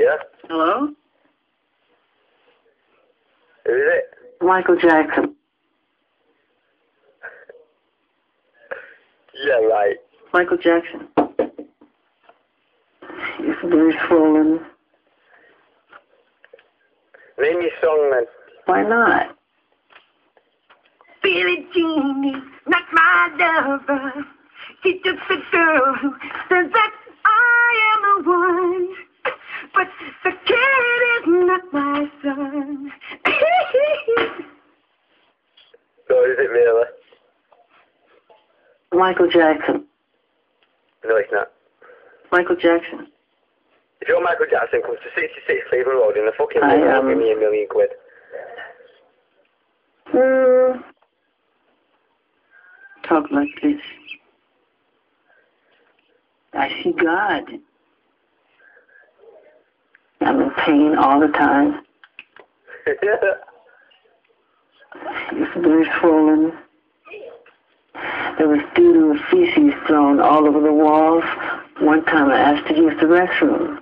Yeah? Hello? Who is it? Michael Jackson. Yeah, right. Michael Jackson. He's very swollen. Name your song, then. Why not? Billie Jean is not my lover. She's just a girl who says that I am the one. But the kid is not my son. So is it really? Michael Jackson. No, it's not. Michael Jackson. If you're Michael Jackson, come to 66 Cleveland Road in the fucking I room, am. give me £1 million. Talk like this. I see God. I'm in pain all the time. It's very swollen. There was doo-doo and feces thrown all over the walls. One time I asked to use the restroom.